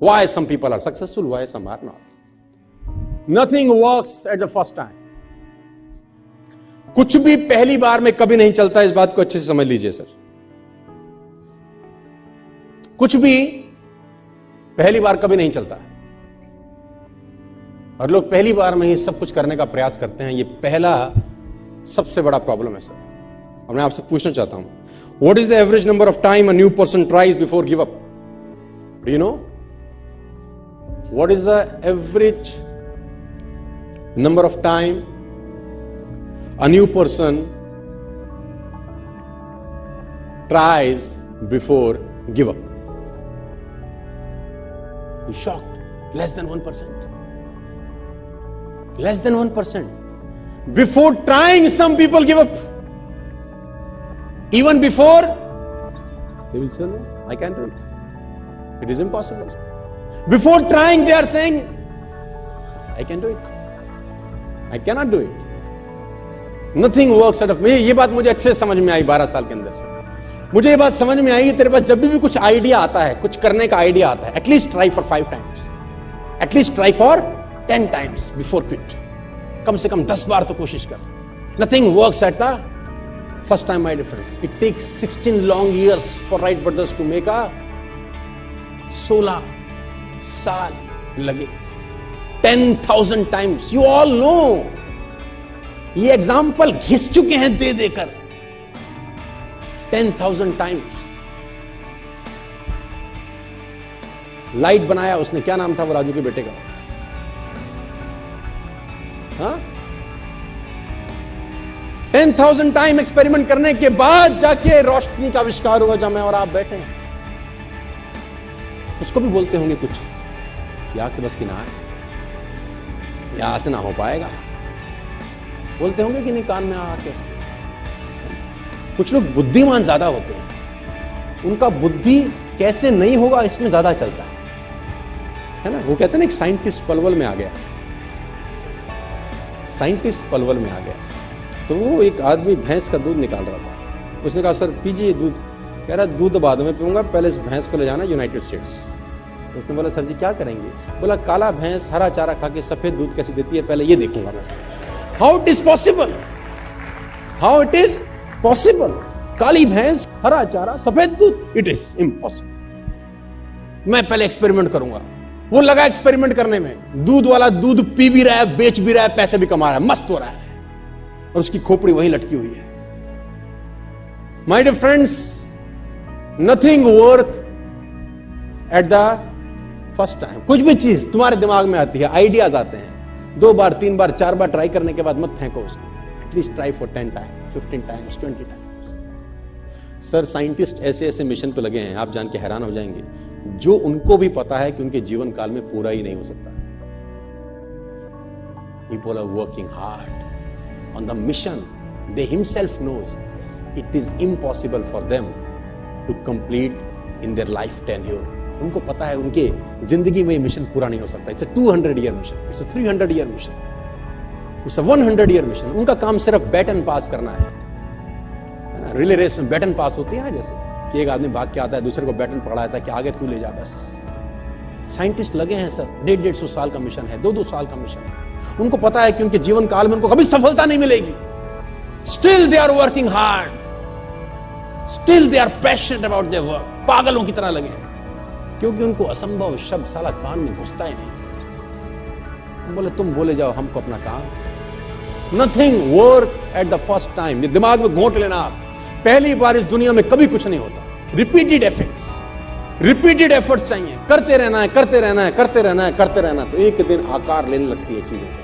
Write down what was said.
Why some people are successful, why some are not. Nothing works at the first time. कुछ भी पहली बार में कभी नहीं चलता, इस बात को अच्छे से समझ लीजिए सर। कुछ भी पहली बार कभी नहीं चलता, और लोग पहली बार में ही सब कुछ करने का प्रयास करते हैं। ये पहला सबसे बड़ा प्रॉब्लम है सर। अब मैं आपसे पूछना चाहता हूं, what is the average number of time a new person tries before give up? Do you know what is the average number of time a new person tries before give up? You're shocked. Less than 1%. Less than 1%. Before trying, some people give up. Even before, they will say, no, I can't do it. It is impossible. Before trying, they are saying, I can do it. I cannot do it. Nothing works out of me. ये बात मुझे अच्छे से समझ में आई 12 साल के अंदर से। मुझे ये बात समझ में आई कि तेरे पास जब भी कुछ आइडिया आता है, कुछ करने का आइडिया आता है, at least try for 5 times, at least try for 10 times before quit. कम से कम 10 बार तो कोशिश कर। Nothing works at the first time, my difference. It takes 16 long years for Wright brothers to make a 16 साल लगे, 10,000 टाइम्स। यू ऑल नो, ये एग्जाम्पल घिस चुके हैं दे देकर 10,000 टाइम्स। लाइट बनाया उसने, क्या नाम था वो राजू के बेटे का? हाँ, 10,000 टाइम एक्सपेरिमेंट करने के बाद जाके रोशनी का आविष्कार हुआ, जहां मैं और आप बैठे हैं। उसको भी बोलते होंगे कुछ, या कि बस की ना है, यहां से ना हो पाएगा, बोलते होंगे कि नहीं कान में आके। कुछ लोग बुद्धिमान ज्यादा होते हैं, उनका बुद्धि कैसे नहीं होगा इसमें ज्यादा चलता है ना। वो कहते हैं ना, एक साइंटिस्ट पलवल में आ गया, साइंटिस्ट पलवल में आ गया, तो वो एक आदमी भैंस का दूध निकाल रहा था। उसने कहा, सर पीजिए दूध। कह रहा, दूध बाद में पीऊंगा, पहले इस भैंस को ले जाना यूनाइटेड स्टेट्स। उसने बोला, सर जी क्या करेंगे? बोला, काला भैंस हरा चारा खा के सफेद दूध कैसे देती है, पहले ये देखूंगा मैं। How it is possible? How it is possible? काली भैंस हरा चारा सफेद दूध, it is impossible. मैं पहले एक्सपेरिमेंट करूंगा। वो लगा एक्सपेरिमेंट करने में, दूध वाला दूध पी भी रहा है, बेच भी रहा है, पैसे भी कमा रहा है, मस्त हो रहा है, और उसकी खोपड़ी वहीं लटकी हुई है। My dear friends, nothing work at the first time. कुछ भी चीज तुम्हारे दिमाग में आती है, आइडियाज आते हैं, 2 बार 3 बार 4 बार ट्राई करने के बाद मत फेंको उसको। At least try for 10 times, 15 times, 20 times. Sir scientist ऐसे ऐसे मिशन पे लगे हैं, आप जान के हैरान हो जाएंगे, जो उनको भी पता है कि उनके जीवन काल में पूरा ही नहीं हो सकता। People are working hard on the mission. They himself knows it is impossible for them to complete in their life tenure. उनको पता है उनके जिंदगी में मिशन पूरा नहीं हो सकता। It's a 200 year mission, it's a 300 year mission, it's a 100 year mission. उनका काम सिर्फ बैटन पास करना है ना। रिले रेस में बैटन पास होती है ना, जैसे कि एक आदमी भाग के आता है, दूसरे को बैटन पकड़ाता है कि आगे तू ले जा बस। साइंटिस्ट लगे हैं सर, 150 साल का मिशन है, 2 साल का मिशन है। उनको पता है कि उनके जीवन काल में उनको कभी सफलता नहीं मिलेगी। Still they are working hard, still they are passionate about their work. पागलों की तरह लगे हैं, क्योंकि उनको असंभव शब्द साला कान में घुसता ही नहीं। बोले तुम बोले जाओ, हमको अपना काम। Nothing work at the first time. ये दिमाग में घोंट लेना आप, पहली बार इस दुनिया में कभी कुछ नहीं होता। रिपीटेड एफर्ट्स, रिपीटेड एफर्ट्स चाहिए, करते रहना है, करते रहना है, करते रहना है, करते रहना है, तो एक दिन आकार लेने लगती है चीजें से।